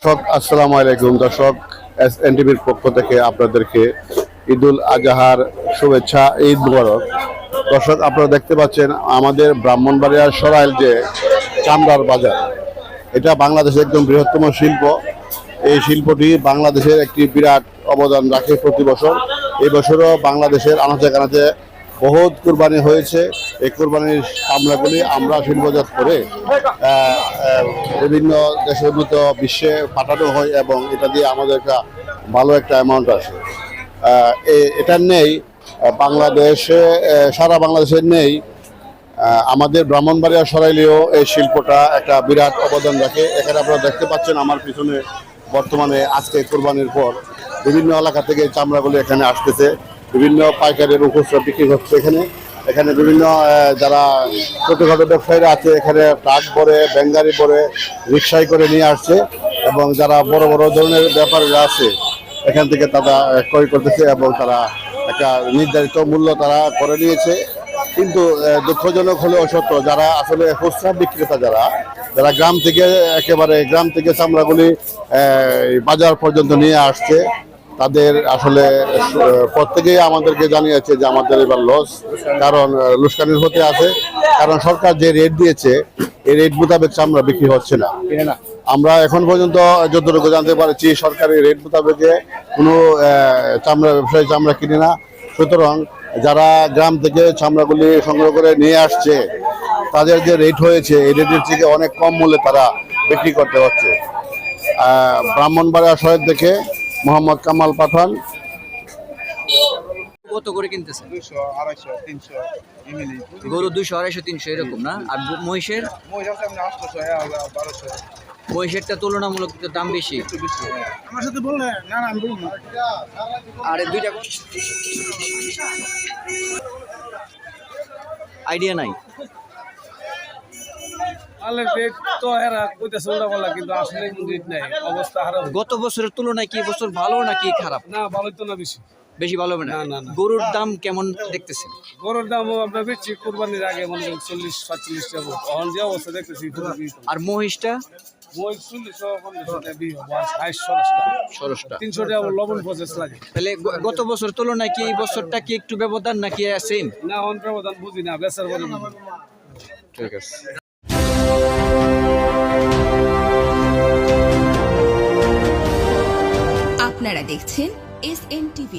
দর্শক আসসালামু আলাইকুম। দর্শক এসএনটিভির পক্ষ থেকে আপনাদেরকে ঈদুল আজহার শুভেচ্ছা, ঈদ মুবারক। দর্শক আপনারা দেখতে পাচ্ছেন আমাদের ব্রাহ্মণবাড়িয়ার সরাইল যে চামড়ার বাজার, এটা বাংলাদেশের একদম বৃহত্তম শিল্প। এই শিল্পটি বাংলাদেশের একটি বিরাট অবদান রাখে প্রতি বছর। এই বছরও বাংলাদেশের আনাচে কানাচে বহুত কুরবানি হয়েছে। এই কুরবানির চামড়াগুলি আমরা শিল্পজাত করে বিভিন্ন দেশের মতো বিশ্বে পাঠানো হয় এবং এটা দিয়ে আমাদের একটা ভালো একটা অ্যামাউন্ট আসে। এটার নেই বাংলাদেশে, সারা বাংলাদেশের নেই। আমাদের ব্রাহ্মণবাড়িয়া সরাইলেও এই শিল্পটা একটা বিরাট অবদান রাখে। এখানে আপনারা দেখতে পাচ্ছেন আমার পিছনে বর্তমানে আজকে কোরবানির পর বিভিন্ন এলাকা থেকে চামড়াগুলি এখানে আসতেছে, বিভিন্ন পাইকারের খুচরা বিক্রি হচ্ছে। এখানে বিভিন্ন যারা ছোটোখাটো ব্যবসায়ীরা আছে এখানে ট্রাক ভরে, ব্যাঙ্গারি ভরে, রিক্সায় করে নিয়ে আসছে এবং যারা বড় বড় ধরনের ব্যাপারীরা আছে এখান থেকে তারা ক্রয় করতেছে এবং তারা একটা নির্ধারিত মূল্য তারা করে নিয়েছে। কিন্তু দুঃখজনক হলেও সত্য, যারা আসলে খুচরা বিক্রেতা যারা গ্রাম থেকে চামড়াগুলি বাজার পর্যন্ত নিয়ে আসছে, তাদের আসলে প্রত্যেকেই আমাদেরকে জানিয়েছে যে আমাদের এবার লস, কারণ লুস্কানির হতে আছে। কারণ সরকার যে রেট দিয়েছে এই রেট মোতাবেক চামড়া বিক্রি হচ্ছে না। আমরা এখন পর্যন্ত যতটুকু জানতে পারছি সরকারি রেট মোতাবেকে কোনো চামড়া ব্যবসায়ী চামড়া কিনে না। সুতরাং যারা গ্রাম থেকে চামড়াগুলি সংগ্রহ করে নিয়ে আসছে তাদের যে রেট হয়েছে এই রেটের থেকে অনেক কম মূল্যে তারা বিক্রি করতে হচ্ছে। ব্রাহ্মণবাড়িয়া শহর থেকে মোহাম্মদ কামাল পাঠান। কত করে কিনতেছেন? 200, 250, 300 এমনি। গরু 200, 250, 300 এরকম না? আর মহিষের? মহিষের সামনে 800, 1200 মহিষেরটা তুলনামূলক একটু দাম বেশি। একটু বেশি। আমার সাথে বল না, না আমি বলবো না। আর এই দুইটা আইডিয়া নাই। আলের রেট তো এরা কইতেছে উল্টা পাল্টা, কিন্তু আসলে রেট নাই, অবস্থা খারাপ। গত বছরের তুলনায় কি বছর ভালো নাকি খারাপ? না ভালোই তো না, বেশি বেশি ভালো হবে না? না, না। গরুর দাম কেমন দেখতেছেন? গরুর দামও আপনার বেশি, কোরবানির আগে মনে করেন 40-45 টাকা। এখন যে অবস্থা দেখতেছি আর মহিষটা? মই 40-50 টাকা বিয়ে হবে, 60 টাকা। সরসটা 300 টাকা লবণ প্রসেস লাগে। তাহলে গত বছর তুলনায় কি এই বছরটা কি একটু ব্যবধান নাকি সেম? না অন ব্যবধান বুঝি না, বেচার পরে ঠিক আছে। আপনারা দেখছেন SNTV।